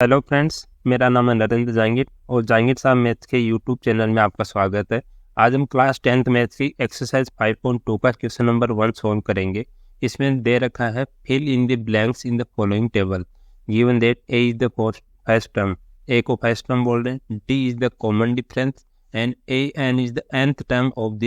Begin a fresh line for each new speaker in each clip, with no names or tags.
Hello friends, मेरा नाम है नरेंद्र जहांगीर और जहांगीर साहब मैथ्स के यूट्यूब चैनल में आपका स्वागत है। आज हम क्लास 10th मैथ्स की एक्सरसाइज 5.2 का क्वेश्चन नंबर 1 सॉल्व करेंगे। इसमें दे रखा है fill in the blanks in the following table given that A is the first term. A को फर्स्ट टर्म बोल रहे हैं, D is the common difference and A N is the nth term of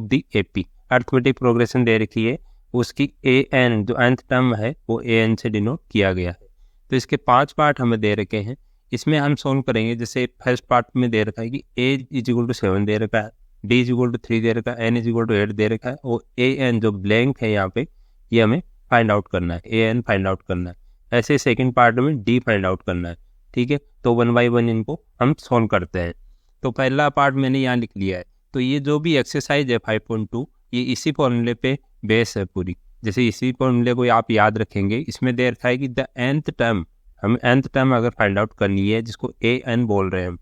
the AP. Arithmetic progression दे रखी है, उसकी A N जो nth term है वो ए एन से डिनोट किया गया है। तो इसके 5 पार्ट हमें दे रखे हैं, इसमें हम सॉल्व करेंगे। जैसे फर्स्ट पार्ट में दे रखा है कि ए इज इक्वल टू 7 दे रखा है, डी इज इक्वल टू 3 दे रखा है, एन इज इक्वल टू 8 दे रखा है और ए एन जो ब्लैंक है यहाँ पे ये हमें फाइंड आउट करना है, ए एन फाइंड आउट करना है। ऐसे सेकंड पार्ट में डी फाइंड आउट करना है। ठीक है, तो 1 बाई 1 इनको हम सॉल्व करते हैं। तो पहला पार्ट मैंने यहाँ लिख लिया है। तो ये जो भी एक्सरसाइज है 5.2 ये इसी फॉर्मूले पे बेस है पूरी। जैसे इसी फॉर्मूले को आप याद रखेंगे, इसमें दे रखा है कि द nth टर्म, हमें nth टर्म अगर फाइंड आउट करनी है जिसको ए एन बोल रहे हैं हम,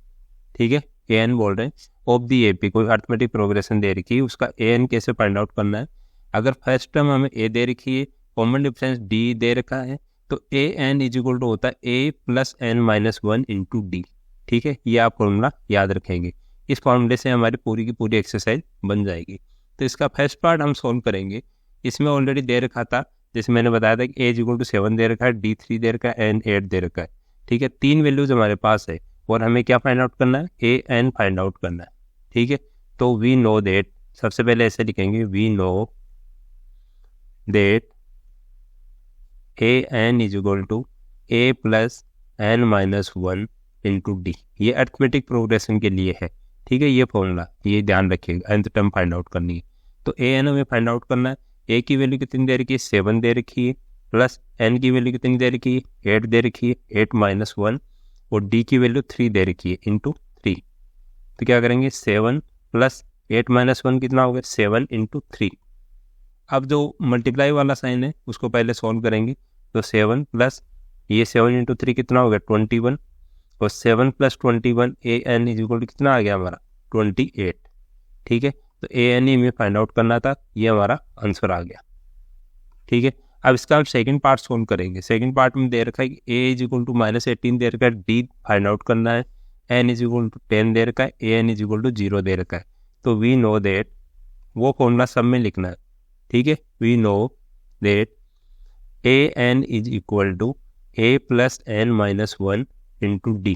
ठीक है, ए एन बोल रहे हैं ऑफ दी एपी, कोई अर्थमेटिक प्रोग्रेशन दे रखी है, उसका ए एन कैसे फाइंड आउट करना है। अगर फर्स्ट टर्म हमें ए दे रखी है, कॉमन डिफरेंस डी दे रखा है, तो A N is equal to होता है A plus N minus 1 into D. ठीक है, ये आप फॉर्मूला याद रखेंगे। इस फॉर्मूले से हमारी पूरी की पूरी एक्सरसाइज बन जाएगी। तो इसका फर्स्ट पार्ट हम सॉल्व करेंगे। इसमें ऑलरेडी दे रखा था, जैसे मैंने बताया था कि ए इज इक्वल टू 7 दे रखा है, डी 3 दे रखा है, एन 8 दे रखा है। ठीक है, 3 वैल्यूज हमारे पास है और हमें क्या फाइंड आउट करना है, ए एन फाइंड आउट करना है। ठीक है, तो वी नो दैट, सबसे पहले ऐसे लिखेंगे, we know that A N is equal to A plus N minus 1 into D. ये अर्थमेटिक प्रोग्रेशन के लिए है। ठीक है, ये फॉर्मूला ये ध्यान रखिएगा, nth टर्म फाइंड आउट करनी है। तो ए एन हमें फाइंड आउट करना है। ए की वैल्यू कितनी दे रखी है, 7 दे रखी है, प्लस एन की वैल्यू कितनी दे रखी है, 8 दे रखी है, 8 माइनस 1, और डी की वैल्यू 3 दे रखी है इंटू 3। तो क्या करेंगे, 7 प्लस 8 माइनस 1 कितना हो गया, 7 इंटू 3। अब जो मल्टीप्लाई वाला साइन है उसको पहले सॉल्व करेंगे। तो 7 प्लस ये 7 इंटू 3 कितना हो गया, 21, और 7 plus 21 A N is equal to कितना आ गया हमारा, 28। ठीक है, तो ए एन ही हमें फाइंड आउट करना था, ये हमारा आंसर आ गया। ठीक है, अब इसका हम सेकंड पार्ट सॉल्व करेंगे। सेकंड पार्ट में दे रखा है कि ए इज इक्वल टू -18 दे रखा है, डी फाइंड आउट करना है, एन इज इक्वल टू 10 दे रखा है, a N is equal to 0 दे रखा है। तो वी नो दैट, वो फॉर्मूला सब में लिखना है। ठीक है, we know that A N is equal to A plus N minus 1 into D.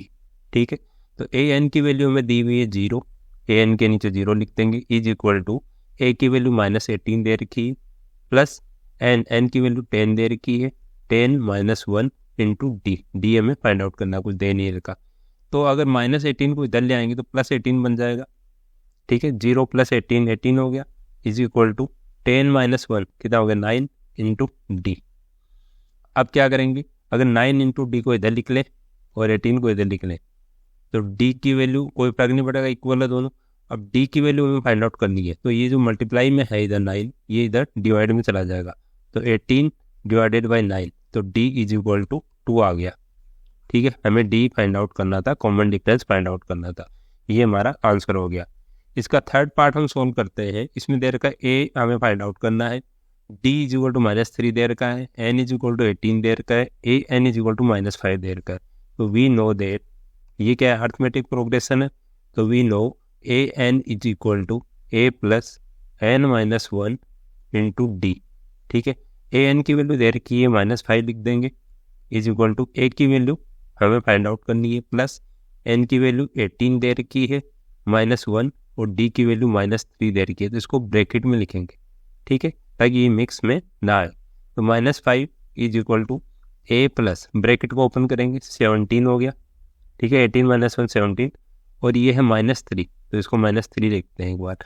ठीक है, तो ए एन की वैल्यू हमें दी हुई है 0, ए एन के नीचे 0 लिख देंगे, इज इक्वल टू ए की वैल्यू -18 दे रखी है, प्लस एन की वैल्यू 10 दे रखी है, 10 माइनस 1 इंटू डी। डी हमें फाइंड आउट करना, कुछ दे नहीं रखा। तो अगर -18 को इधर ले आएंगे तो +18 बन जाएगा। ठीक है, 0 प्लस 18 18 हो गया, इज इक्वल टू 10 माइनस 1 कितना हो गया, 9 इंटू डी। अब क्या करेंगे, अगर 9 इंटू डी को इधर लिख ले और 18 को इधर लिख ले तो डी की वैल्यू कोई फर्क नहीं पड़ेगा, इक्वल है दोनों। अब डी की वैल्यू हमें फाइंड आउट करनी है, तो ये जो मल्टीप्लाई में है इधर 9, ये इधर डिवाइड में चला जाएगा, तो 18 डिवाइडेड बाई 9, तो डी इज इक्वल टू 2 आ गया। ठीक है, हमें डी फाइंड आउट करना था, कॉमन डिफरेंस फाइंड आउट करना था, ये हमारा आंसर हो गया। इसका थर्ड पार्ट हम सॉल्व करते हैं। इसमें दे रखा है ए हमें फाइंड आउट करना है, डी इज इक्वल टू -3 दे रखा है, एन इज इक्वल टू 18 दे रखा है, a N is equal to -5 दे रखा है। तो वी नो दैट, ये क्या है, अर्थमेटिक प्रोग्रेशन है। तो we know a N is equal to A plus N minus 1 into D. ठीक है, ए एन की वैल्यू दे रखी है -5 लिख देंगे, इज इक्वल टू ए की वैल्यू हमें फाइंड आउट करनी है, प्लस एन की वैल्यू 18 दे रखी है, -1, और डी की वैल्यू -3 दे रखी है। तो इसको ब्रैकेट में लिखेंगे, ठीक है, ताकि ये मिक्स में ना आए। तो -5 is equal to A plus, bracket को ओपन करेंगे, 17 हो गया। ठीक है, 18 माइनस 1 17, और ये है -3, तो इसको -3 लिखते हैं एक बार।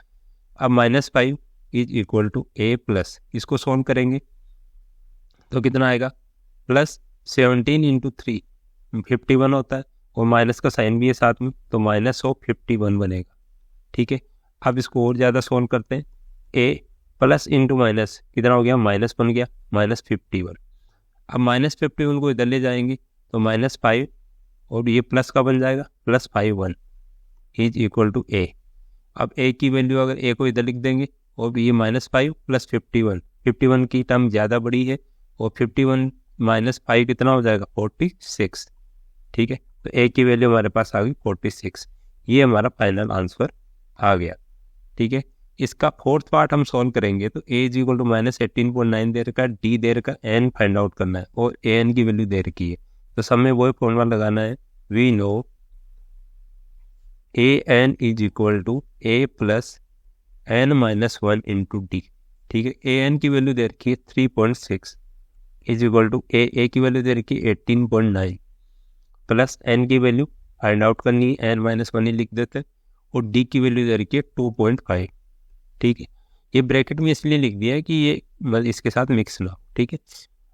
अब -5 is equal to A plus, इसको सॉल्व करेंगे तो कितना आएगा, प्लस 17 इंटू 3 51 होता है, और माइनस का साइन भी है साथ में, तो -51 बनेगा। ठीक है, अब इसको और ज़्यादा सॉल्व करते हैं, ए प्लस इंटू माइनस कितना हो गया, माइनस बन गया, -51। अब -51 को इधर ले जाएंगे तो -5, और ये प्लस का बन जाएगा, +51 इज इक्वल टू ए। अब ए की वैल्यू अगर ए को इधर लिख देंगे, और ये -5 प्लस 51 की टर्म ज़्यादा बड़ी है, और 51 -5 कितना हो जाएगा, 46। ठीक है। तो ए की वैल्यू हमारे पास आ गई 46, ये हमारा फाइनल आंसर आ गया। ठीक है, इसका फोर्थ पार्ट हम सॉल्व करेंगे तो ए इज इक्वल टू -18.9 दे रखा है, डी दे रखा है, एन फाइंड आउट करना है और ए एन की वैल्यू दे रखी है। तो सब में वही फॉर्मूला लगाना है, we know a N is equal to A plus N minus 1 into D. ठीक है, ए एन की वैल्यू दे रखी है 3.6 इज इक्वल टू ए की वैल्यू दे रखी है 18.9 प्लस एन की वैल्यू फाइंड आउट करनी है, एन माइनस 1 ही लिख देते हैं, और डी की वैल्यू दे रखी है 2.5। ठीक है, ये ब्रैकेट में इसलिए लिख दिया है कि ये मतलब इसके साथ मिक्स ना हो। ठीक है,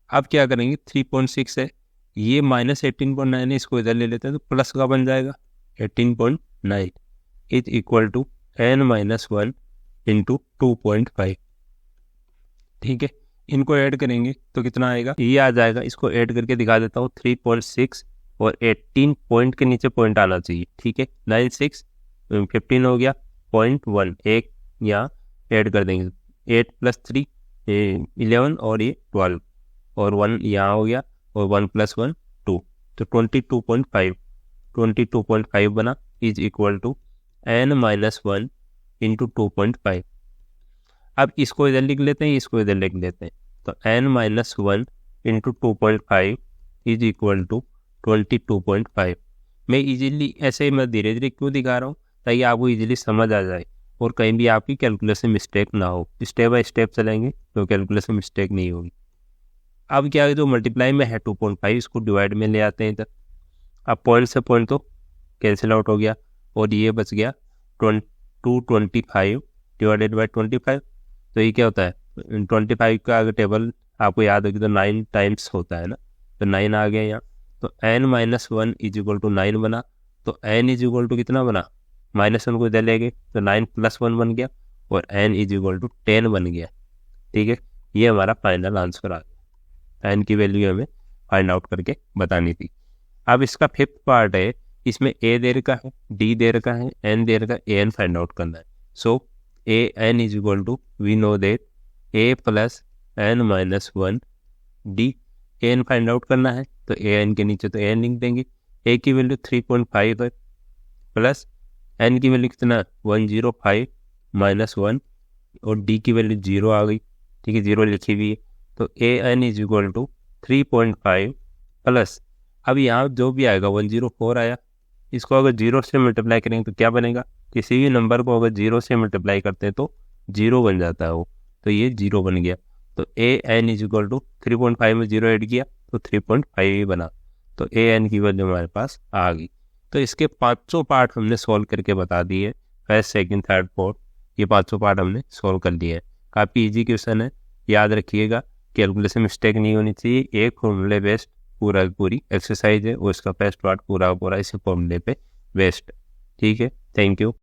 अब क्या करेंगे, 3.6 है, ये -18.9 है, इसको इधर ले लेते हैं तो प्लस का बन जाएगा 18.9 is equal to n minus 1 into 2.5। ठीक है, इनको ऐड करेंगे तो कितना आएगा, ये आ जाएगा। इसको ऐड करके दिखा देता हूँ, 3.6 और 18 पॉइंट के नीचे पॉइंट आना चाहिए। ठीक है, 9 6 15 हो गया, 0.1 एक यहाँ ऐड कर देंगे, 8 + 3 11 और ये 12 और 1 यहाँ हो गया और 1 + 1 2, तो 22.5 बना is equal to n minus 1 into 2.5। अब इसको इधर लिख लेते हैं, इसको इधर लिख लेते हैं, तो n minus 1 into 2.5 is equal to 22.5। मैं इजीली ऐसे मैं धीरे धीरे क्यों दिखा रहा हूँ, ताकि आपको इजीली समझ आ जाए और कहीं भी आपकी कैलकुलेशन मिस्टेक ना हो। स्टेप बाय स्टेप चलेंगे तो कैलकुलेशन मिस्टेक नहीं होगी। अब क्या है, जो मल्टीप्लाई में है 2.5, इसको डिवाइड में ले आते हैं इधर। अब पॉइंट से पॉइंट तो कैंसिल आउट हो गया और ये बच गया 225 डिवाइडेड बाई 25। तो ये क्या होता है, 25 का अगर टेबल आपको याद होगी तो 9 टाइम्स होता है ना, तो 9 आ गया यहाँ। तो n minus 1 is equal to 9 बना, तो n इज इक्वल टू कितना बना, -1 को इधर ले गए तो 9 + 1 बन गया और n इज इक्वल टू 10 बन गया। ठीक है, ये हमारा फाइनल आंसर आ गया। n की वैल्यू हमें फाइंड आउट करके बतानी थी। अब इसका फिफ्थ पार्ट है, इसमें a दे रखा है, d दे रखा है, n दे रखा है, an फाइंड आउट करना है। So an is equal to we know that a plus n minus 1 d, an find out करना है तो an के नीचे तो an लिख देंगे। a की वैल्यू 3.5 है प्लस n की वैल्यू कितना 105 माइनस 1 और d की वैल्यू 0 आ गई। ठीक है, 0 लिखी हुई है, तो an is equal to 3.5 plus, अब यहाँ जो भी आएगा 104 आया, इसको अगर 0 से मल्टीप्लाई करेंगे तो क्या बनेगा, किसी भी नंबर को अगर 0 से मल्टीप्लाई करते हैं तो 0 बन जाता है वो, तो ये 0 बन गया। तो an इज इक्वल टू 3.5 में 0 ऐड किया तो 3.5 ही बना, तो an की वैल्यू हमारे पास आ गई। तो इसके 500 पार्ट हमने सॉल्व करके बता दिए, फर्स्ट सेकंड थर्ड फोर्थ, ये 500 पार्ट हमने सॉल्व कर दिए हैं। काफ़ी इजी क्वेश्चन है, याद रखिएगा, कैलकुलेशन मिस्टेक नहीं होनी चाहिए। एक फॉर्मूले बेस्ड पूरी एक्सरसाइज है और इसका फर्स्ट पार्ट पूरा इसी फॉर्मूले पे बेस्ड। ठीक है, थैंक यू।